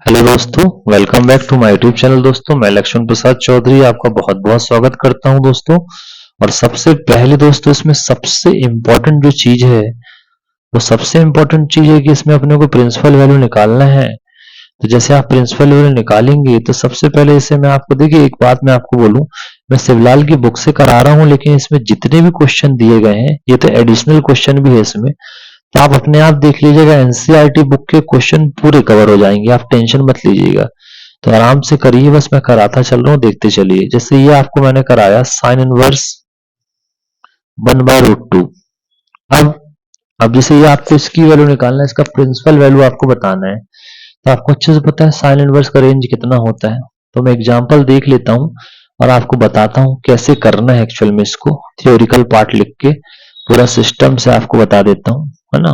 Hello दोस्तों, welcome back to my YouTube channel. दोस्तों, मैं लक्ष्मण प्रसाद चौधरी आपका बहुत बहुत स्वागत करता हूं दोस्तों। और सबसे पहले दोस्तों, इसमें सबसे इम्पोर्टेंट जो चीज है वो सबसे इम्पोर्टेंट चीज है कि इसमें अपने को प्रिंसिपल वैल्यू निकालना है। तो जैसे आप प्रिंसिपल वैल्यू निकालेंगे तो सबसे पहले इसे मैं आपको, देखिए एक बात मैं आपको बोलूं, मैं शिवलाल की बुक से करा रहा हूं, लेकिन इसमें जितने भी क्वेश्चन दिए गए हैं ये तो एडिशनल क्वेश्चन भी है इसमें। तो आप अपने आप देख लीजिएगा, एनसीईआरटी बुक के क्वेश्चन पूरे कवर हो जाएंगे, आप टेंशन मत लीजिएगा। तो आराम से करिए, बस मैं कराता चल रहा हूँ, देखते चलिए। जैसे ये आपको मैंने कराया साइन इनवर्स 1/√2। अब अब जैसे ये आपको इसकी वैल्यू निकालना है, इसका प्रिंसिपल वैल्यू आपको बताना है। तो आपको अच्छे से पता है साइन इनवर्स का रेंज कितना होता है। तो मैं एग्जांपल देख लेता हूँ और आपको बताता हूँ कैसे करना है एक्चुअल में। इसको थियोरिकल पार्ट लिख के पूरा सिस्टम से आपको बता देता हूँ, है ना।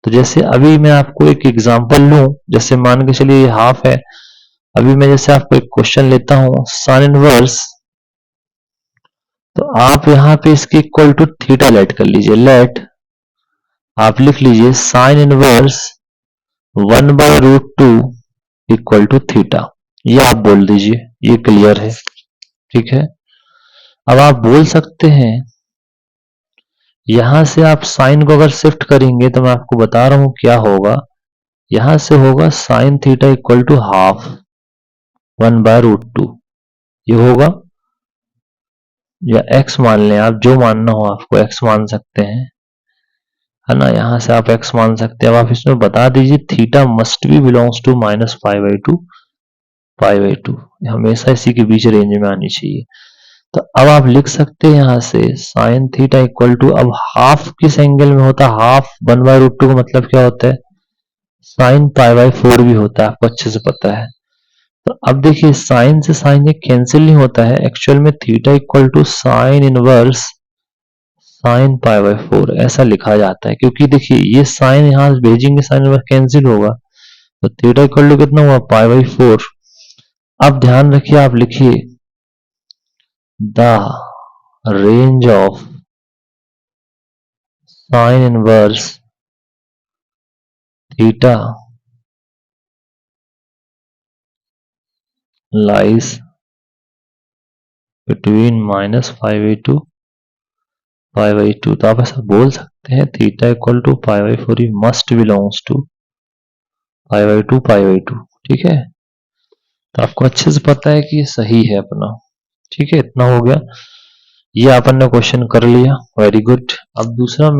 तो जैसे अभी मैं आपको एक एग्जांपल लूं, जैसे मान के चलिए ये हाफ है। अभी मैं जैसे आपको एक क्वेश्चन लेता हूं साइन इनवर्स, तो आप यहाँ पे इसके इक्वल टू थीटा लेट कर लीजिए। लेट आप लिख लीजिए sine inverse 1/√2 equal to theta. ये आप बोल दीजिए, ये क्लियर है, ठीक है। अब आप बोल सकते हैं, यहां से आप साइन को अगर शिफ्ट करेंगे तो मैं आपको बता रहा हूं क्या होगा। यहां से होगा sine theta equal to half 1/√2, ये होगा। या x मान लें आप, जो मानना हो आपको x मान सकते हैं, है ना। यहां से आप x मान सकते हैं। अब आप इसमें बता दीजिए theta must be belongs to -π/2, π/2 हमेशा इसी के बीच रेंज में आनी चाहिए। तो अब आप लिख सकते हैं यहां से साइन थीटा इक्वल टू, अब हाफ किस एंगल में होता है, हाफ 1/√2 का मतलब क्या होता है, साइन π/4 भी होता है, आपको अच्छे से पता है। तो अब देखिए साइन से साइन ये कैंसिल नहीं होता है, एक्चुअल में theta equal to sine inverse sine π/4 ऐसा लिखा जाता है। क्योंकि देखिए ये साइन यहाँ भेजेंगे, साइन इनवर्स कैंसिल होगा, तो थीटा इक्वल टू कितना हुआ, π/4। अब ध्यान रखिए, आप लिखिए the range of sine inverse theta lies between -π/2 π/2। तो आप ऐसा बोल सकते हैं theta equal to π/4 must belongs to π/2 π/2, ठीक है। तो आपको अच्छे से पता है कि ये सही है अपना, ठीक है। इतना हो गया, ये अपन ने क्वेश्चन कर लिया, वेरी गुड। अब दूसरा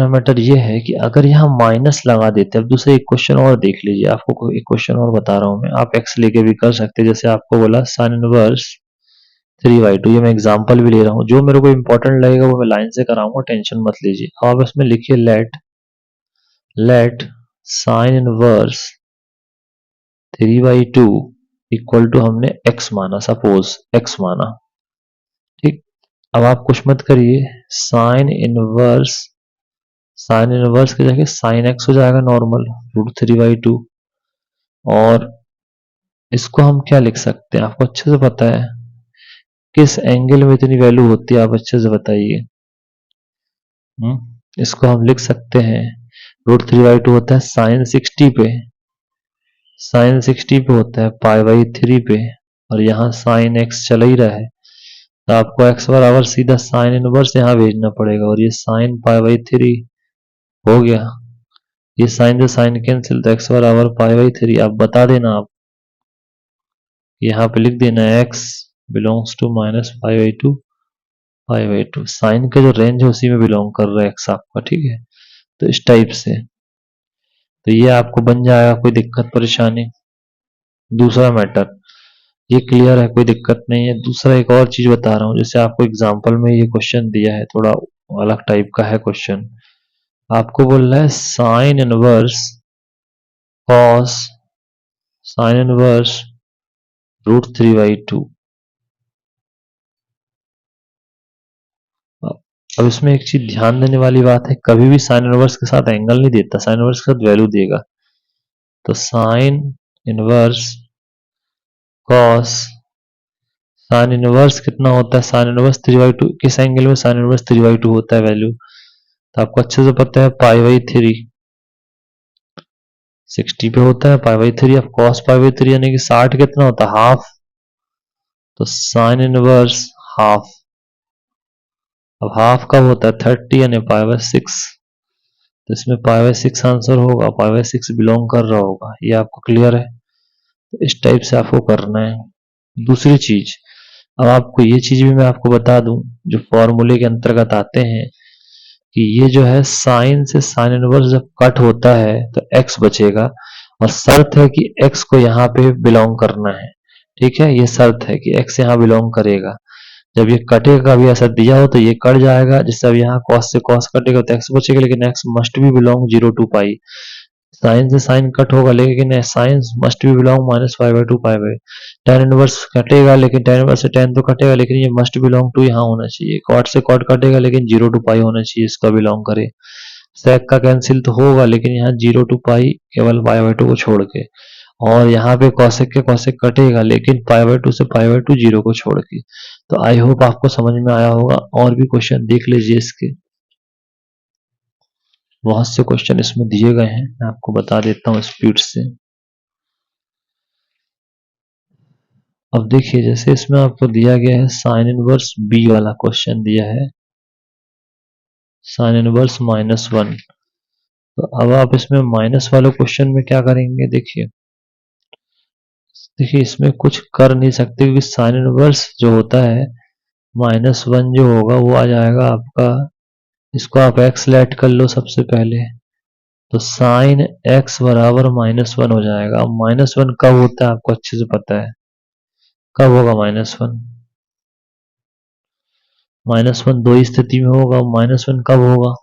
मैटर ये है कि अगर यहाँ माइनस लगा देते हैं। अब दूसरा एक क्वेश्चन और देख लीजिए, आपको एक क्वेश्चन और बता रहा हूं मैं, आप एक्स लेके भी कर सकते हैं। जैसे आपको बोला साइन इनवर्स 3/2, ये मैं एग्जांपल भी ले रहा हूँ, जो मेरे को इंपॉर्टेंट लगेगा वो मैं लाइन से कराऊंगा, टेंशन मत लीजिए। अब आप इसमें लिखिए let sine inverse 3/2 equal to, हमने x माना, सपोज x माना, ठीक। अब आप कुछ मत करिए, साइन इनवर्स के जगह साइन x हो जाएगा नॉर्मल √3/2। और इसको हम क्या लिख सकते हैं, आपको अच्छे से पता है किस एंगल में इतनी वैल्यू होती है, आप अच्छे से बताइए। इसको हम लिख सकते हैं, √3/2 होता है साइन 60 पे होता है π/3 पे, और यहाँ साइन x चला ही रहा है, तो आपको x बराबर सीधा साइन इनवर्स यहाँ भेजना पड़ेगा, और ये साइन π/3 हो गया। ये साइन से साइन कैंसिल, तो x बराबर π/3 आप बता देना। आप यहाँ पे लिख देना x बिलोंग्स टू -π/2 π/2, साइन का जो रेंज है उसी में बिलोंग कर रहा है x आपका, ठीक है। तो इस टाइप से तो ये आपको बन जाएगा, कोई दिक्कत परेशानी। दूसरा मैटर ये क्लियर है, कोई दिक्कत नहीं है। दूसरा एक और चीज बता रहा हूँ, जैसे आपको एग्जांपल में ये क्वेश्चन दिया है, थोड़ा अलग टाइप का है क्वेश्चन। आपको बोल रहा है कॉस साइन इनवर्स √3/2। अब इसमें एक चीज ध्यान देने वाली बात है, कभी भी साइन इनवर्स के साथ एंगल नहीं देता, साइन इनवर्स के साथ वैल्यू देगा। तो sine inverse cos sine inverse कितना होता है, साइन इनवर्स 3/2 किस एंगल में साइन इनवर्स 3/2 होता है वैल्यू। तो तो आपको अच्छे से पता है π/3 60 पे होता है, π/3 अब cos π/3 यानी कि 60 कितना होता है, हाफ, तो साइन इनवर्स हाफ। अब हाफ कब होता है, 30 यानी π/6, तो इसमें π/6 आंसर होगा, π/6 बिलोंग कर रहा होगा। ये आपको क्लियर है, तो इस टाइप से आपको करना है। दूसरी चीज, अब आपको ये चीज भी मैं आपको बता दूं, जो फॉर्मूले के अंतर्गत आते हैं, कि ये जो है साइन से साइन इनवर्स जब कट होता है तो एक्स बचेगा, और शर्त है कि एक्स को यहाँ पे बिलोंग करना है। ठीक है, ये शर्त है कि एक्स यहाँ बिलोंग करेगा। जब ये कटेगा, अभी ऐसा दिया हो तो ये कट जाएगा, जिससे अब यहाँ कॉस से कॉस कटेगा तो एक्स बचेगा, लेकिन एक्स मस्ट भी बिलोंग 0 to π। साइन से साइन कट होगा, लेकिन साइन मस्ट भी बिलोंग -π/2 π/। tan इनवर्स कटेगा, लेकिन tan इनवर्स से tan तो कटेगा, लेकिन ये मस्ट बिलोंग टू यहाँ होना चाहिए। कॉट से कॉट कटेगा, लेकिन 0 to π होना चाहिए, इसका बिलोंग करे। sec का कैंसिल तो होगा, लेकिन यहाँ 0 to π केवल π/2 को छोड़ के, और यहाँ पे cosec के cosec कटेगा, लेकिन π/2 से π/2 0 को छोड़ के। तो आई होप आपको समझ में आया होगा। और भी क्वेश्चन देख लीजिए इसके, बहुत से क्वेश्चन इसमें दिए गए हैं, मैं आपको बता देता हूँ स्पीड से। अब देखिए, जैसे इसमें आपको दिया गया है साइन इनवर्स बी वाला क्वेश्चन दिया है, साइन इनवर्स -1। तो अब आप इसमें माइनस वाले क्वेश्चन में क्या करेंगे, देखिए इसमें कुछ कर नहीं सकते, क्योंकि साइन इनवर्स जो होता है -1 जो होगा वो आ जाएगा आपका, इसको आप x लेट कर लो सबसे पहले, तो साइन x बराबर -1 हो जाएगा। अब -1 कब होता है आपको अच्छे से पता है, कब होगा -1, -1 दो स्थिति में होगा। -1 कब होगा,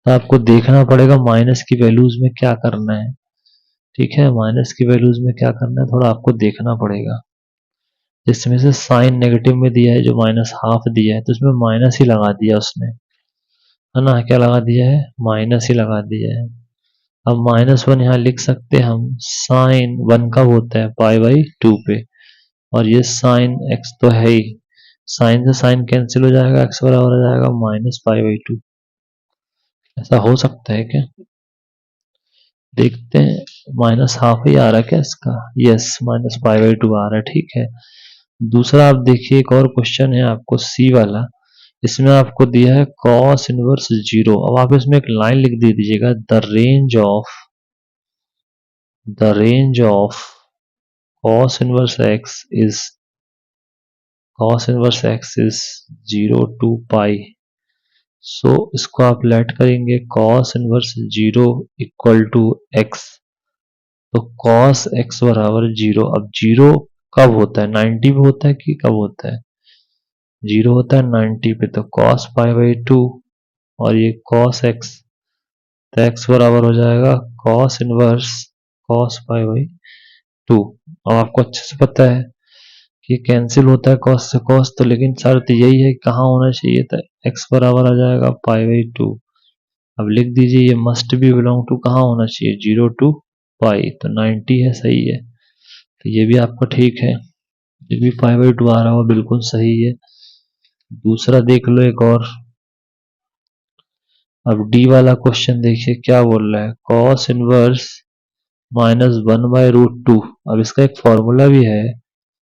तो आपको देखना पड़ेगा माइनस की वैल्यूज में क्या करना है। ठीक है, माइनस की वैल्यूज में क्या करना है, थोड़ा आपको देखना पड़ेगा। जिसमें से साइन नेगेटिव में दिया है, जो -1/2 दिया है, तो इसमें माइनस ही लगा दिया उसने, है ना, क्या लगा दिया है, माइनस ही लगा दिया है। अब -1 यहाँ लिख सकते हैं हम, साइन 1 कब होता है, π/2 पे, और ये साइन x तो है ही, साइन से साइन कैंसिल हो जाएगा, x बराबर हो जाएगा -π/2। ऐसा हो सकता है क्या, देखते हैं, -1/2 ही आ रहा है क्या इसका, यस -π/2 आ रहा है। ठीक है, दूसरा आप देखिए, एक और क्वेश्चन है आपको सी वाला, इसमें आपको दिया है cos इनवर्स 0। अब आप इसमें एक लाइन लिख दे दीजिएगा, the range of cos inverse x is 0 to π। So इसको आप लेट करेंगे, cos inverse 0 equal to x, तो cos x बराबर 0। अब 0 कब होता है, 90 पे होता है कि कब होता है, 0 होता है 90 पे, तो cos π/2, और ये cos x, तो x बराबर हो जाएगा cos इनवर्स cos π/2। अब आपको अच्छे से पता है कि कैंसिल होता है cos से cos, तो लेकिन शर्त यही है कहाँ होना चाहिए था, x बराबर आ जाएगा π/2। अब लिख दीजिए, ये मस्ट भी बिलोंग टू कहाँ होना चाहिए, 0 to π, तो 90 है, सही है, तो ये भी आपका ठीक है, ये भी π/2 आ रहा हो, बिल्कुल सही है। दूसरा देख लो एक और, अब डी वाला क्वेश्चन देखिए क्या बोल रहा है, cos इनवर्स -1/√2। अब इसका एक फॉर्मूला भी है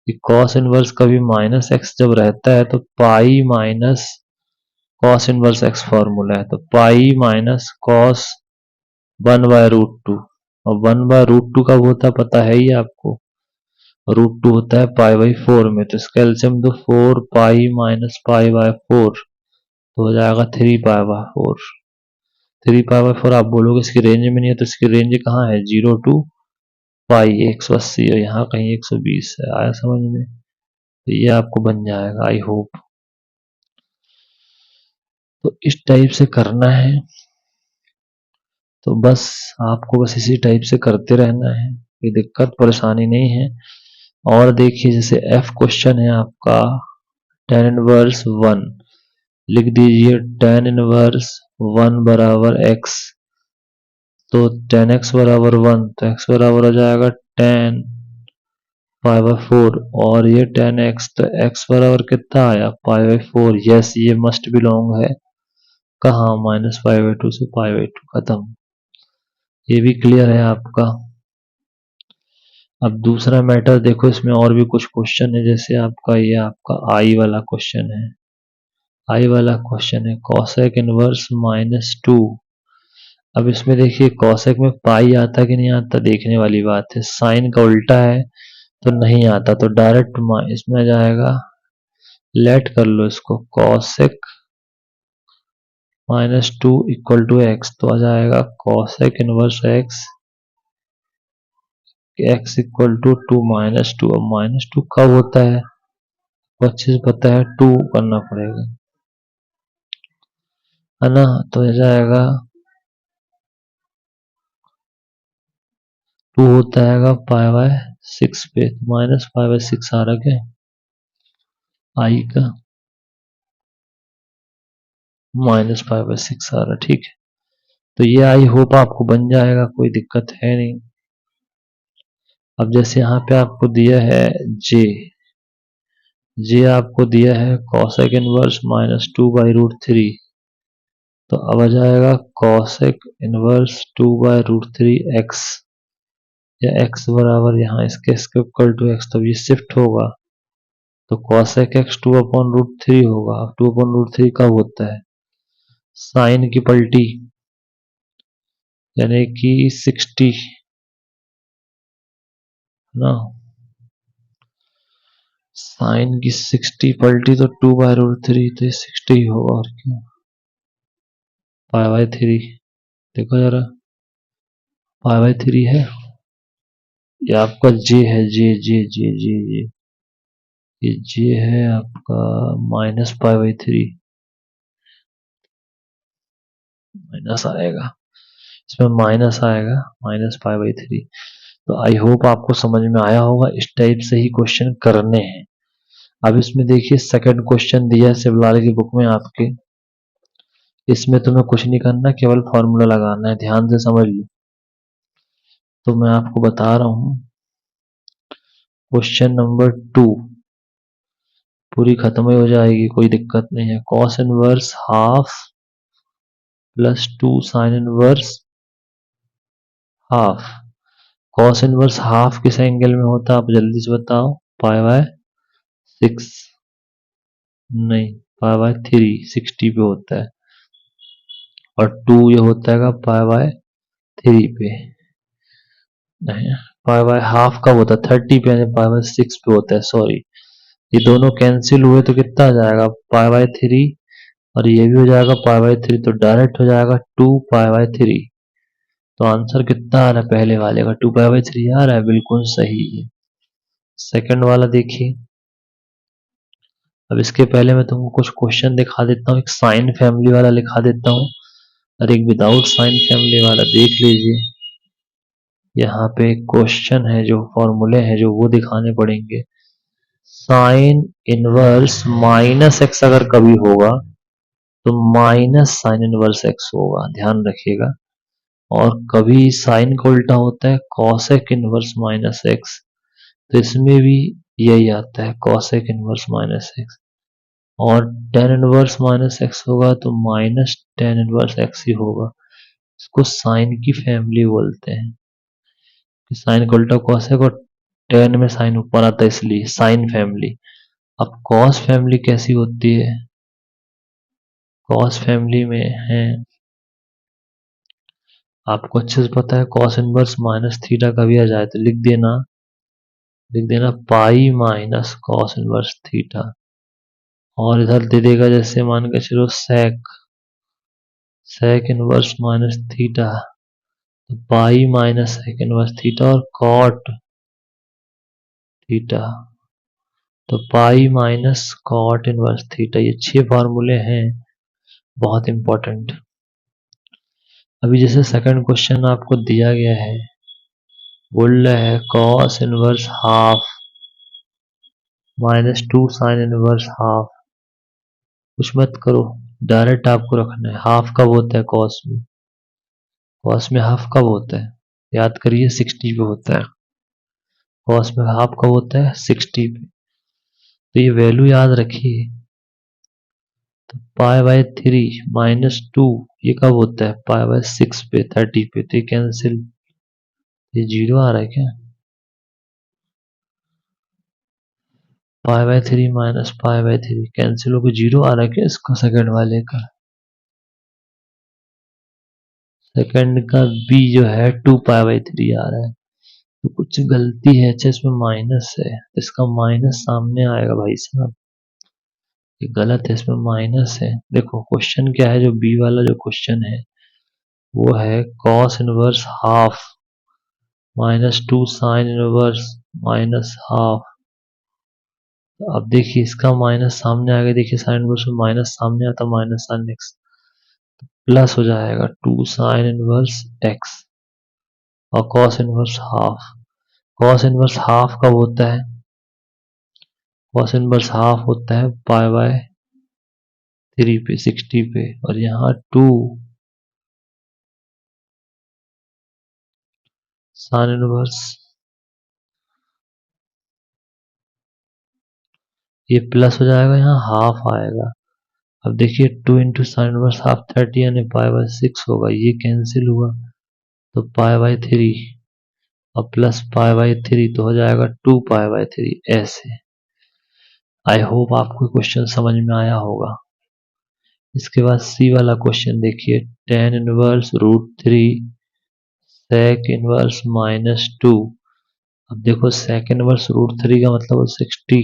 कि cos इनवर्स कभी -x जब रहता है तो pi minus cos inverse x formula है, तो पाई माइनस cos 1/√2। और 1/√2 कब होता है पता है ही आपको, √2 होता है π/4 में, तो इसका एलसीएम दो 4π माइनस π/4, तो हो जाएगा 3π/4। 3π/4 आप बोलोगे इसकी रेंज में नहीं है, तो इसकी रेंज कहाँ है, 0 to π, 180, और यहाँ कहीं 120 है, आया समझ में, तो ये आपको बन जाएगा, आई होप। तो इस टाइप से करना है, तो बस आपको बस इसी टाइप से करते रहना है, कोई दिक्कत परेशानी नहीं है। और देखिए, जैसे एफ क्वेश्चन है आपका, tan इनवर्स 1 लिख दीजिए, tan इनवर्स 1 बराबर x, तो tan x बराबर 1, तो x बराबर हो जाएगा tan π/4, और ये tan x, तो x बराबर कितना आया, π/4, यस ये मस्ट बिलोंग है, कहाँ -π/2 से π/2 खत्म। ये भी क्लियर है आपका। अब दूसरा मैटर देखो, इसमें और भी कुछ क्वेश्चन है, जैसे आपका ये आपका आई वाला क्वेश्चन है। आई वाला क्वेश्चन है कॉसेक इनवर्स -2। अब इसमें देखिए कॉसेक में पाई आता कि नहीं आता, देखने वाली बात है। साइन का उल्टा है तो नहीं आता, तो डायरेक्ट इसमें आ जाएगा, लेट कर लो इसको, कॉसेक -2 इक्वल टू एक्स, तो आ जाएगा cosec inverse X, X equal to 2 -2। अब -2 कब होता है, 25 पता है, 2 करना पड़ेगा, है ना। तो आ जाएगा 2 होता है π/6 पे, -π/6 आ रहा क्या आई का, -π/6 आ रहा, ठीक है। तो ये आई होप आपको बन जाएगा, कोई दिक्कत है नहीं। अब जैसे यहाँ पे आपको दिया है जे, जे आपको दिया है कॉसेक इनवर्स -2/√3, तो अब आ जाएगा कॉसेक इनवर्स 2/√3 एक्स, या एक्स बराबर यहाँ इसके इक्वल टू एक्स, तो ये शिफ्ट होगा, तो कॉसेक एक्स 2/√3 होगा। 2/√3 कब होता है, साइन की पलटी, यानी कि 60 ना, साइन की 60 पलटी तो 2/√3, तो 60 ही होगा और क्या, π/3। देखो जरा, π/3 है, ये आपका जे है, जे जे जे जे जे ये जे है आपका -π/3, माइनस आएगा, इसमें माइनस आएगा, -π/3। तो आई होप आपको समझ में आया होगा, इस टाइप से ही क्वेश्चन करने हैं। अब इसमें देखिए सेकंड क्वेश्चन दिया है शिवलाल की बुक में आपके, इसमें तुम्हें कुछ नहीं करना, केवल फॉर्मूला लगाना है, ध्यान से समझ लो। तो मैं आपको बता रहा हूं, क्वेश्चन नंबर 2 पूरी खत्म ही हो जाएगी, कोई दिक्कत नहीं है। Cos inverse half +2 sine inverse half, cos inverse half किस एंगल में होता है आप जल्दी से बताओ, π/6 नहीं, π/3 60 पे होता है, और 2 ये होता है π/3 पे, नहीं π/हाफ कब होता है, 30 पे, यानी π/6 पे होता है, सॉरी। ये दोनों कैंसिल हुए तो कितना आ जाएगा, π/3, और ये भी हो जाएगा π/3, तो डायरेक्ट हो जाएगा 2π/3। तो आंसर कितना आ रहा है पहले वाले का, 2π/3 आ रहा है, बिल्कुल सही है। सेकंड वाला देखिए, अब इसके पहले मैं तुमको कुछ क्वेश्चन दिखा देता हूँ, एक साइन फैमिली वाला लिखा देता हूँ और एक विदाउट साइन फैमिली वाला, देख लीजिए। यहाँ पे एक क्वेश्चन है, जो फॉर्मूले हैं जो वो दिखाने पड़ेंगे। साइन इनवर्स -x अगर कभी होगा तो माइनस साइन इनवर्स x होगा, ध्यान रखिएगा। और कभी साइन का उल्टा होता है कॉसेक इनवर्स -x, तो इसमें भी यही आता है कॉसेक इनवर्स -x। और टेन इनवर्स -x होगा तो माइनस टेन इनवर्स x ही होगा। इसको साइन की फैमिली बोलते हैं, साइन का उल्टा कॉसेक और टेन में साइन ऊपर आता है, इसलिए साइन फैमिली। अब कॉस फैमिली कैसी होती है, कॉस फैमिली में है, आपको अच्छे से पता है, कॉस इनवर्स -थीटा कभी आ जाए तो लिख देना pi minus cos inverse theta, और इधर दे देगा जैसे मान के चलो सेक इनवर्स -थीटा, तो pi minus sec inverse theta, और कॉट थीटा, तो pi minus cot inverse theta. ये 6 फार्मूले हैं, बहुत इंपॉर्टेंट। अभी जैसे सेकंड क्वेश्चन आपको दिया गया है, बोल रहा है cos inverse half -2 sine inverse half, कुछ मत करो, डायरेक्ट आपको रखना है। हाफ कब होता है कॉस में, कॉस में हाफ कब होता है, याद करिए 60 पे होता है, कॉस में हाफ कब होता है 60 पे, तो ये वैल्यू याद रखिए। तो π/3 -2 ये कब होता है? π/6 पे 30 पे, तो ये कैंसिल, ये 0 आ रहा है क्या? π/3 - π/3 कैंसिल होकर 0 आ रहा है क्या इसका सेकंड वाले का? सेकंड का b जो है 2π/3 आ रहा है, तो कुछ गलती है। अच्छा इसमें माइनस है, इसका माइनस सामने आएगा भाई साहब, ये गलत है, इसमें माइनस है। देखो क्वेश्चन क्या है, जो बी वाला जो क्वेश्चन है वो है cos inverse half -2 sin inverse -half. अब देखिए इसका माइनस सामने आएगा, देखिए साइन इनवर्स में माइनस सामने आता, माइनस साइन एक्स प्लस हो जाएगा 2 sin इनवर्स एक्स और cos inverse half. cos inverse half कब होता है? cos इनवर्स हाफ होता है π/3 पे 60 पे, और यहाँ 2 साइन इनवर्स, ये प्लस हो जाएगा, यहाँ हाफ आएगा। अब देखिए 2 इंटू साइन इनवर्स हाफ 30 यानी π/6 होगा, ये कैंसिल हुआ तो π/3 और प्लस π/3 तो हो जाएगा 2π/3 ऐसे। आई होप आपको क्वेश्चन समझ में आया होगा। इसके बाद सी वाला क्वेश्चन देखिए, tan इनवर्स √3 sec इनवर्स -2। अब देखो sec इनवर्स √3 का मतलब 60,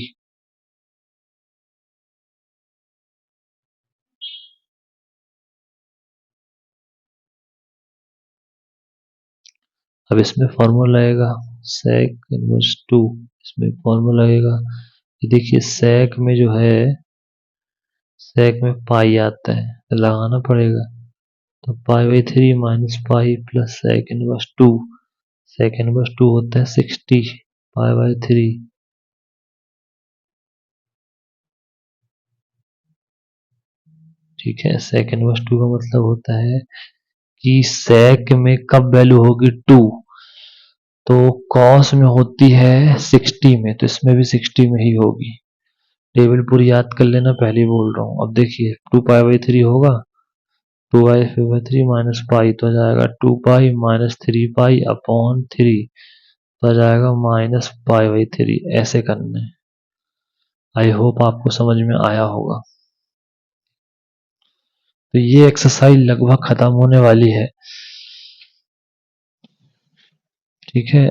अब इसमें फॉर्मूला लगेगा sec इनवर्स 2, इसमें फॉर्मूला लगेगा। ये देखिए sec में जो है, sec में पाई आता है तो लगाना पड़ेगा, तो π/3 - pi plus sec inverse 2, sec inverse 2 होता है 60 π/3। ठीक है, sec इनवर्स 2 का मतलब होता है कि sec में कब वैल्यू होगी 2, तो cos में होती है 60 में, तो इसमें भी 60 में ही होगी। टेबल पूरी याद कर लेना, पहले बोल रहा हूँ। अब देखिए 2π/3 होगा, 2π/3 माइनस पाई तो आ जाएगा 2π -3π अपॉन 3, तो आ जाएगा -π/3। ऐसे करना है। आई होप आपको समझ में आया होगा। तो ये एक्सरसाइज लगभग खत्म होने वाली है। ठीक है।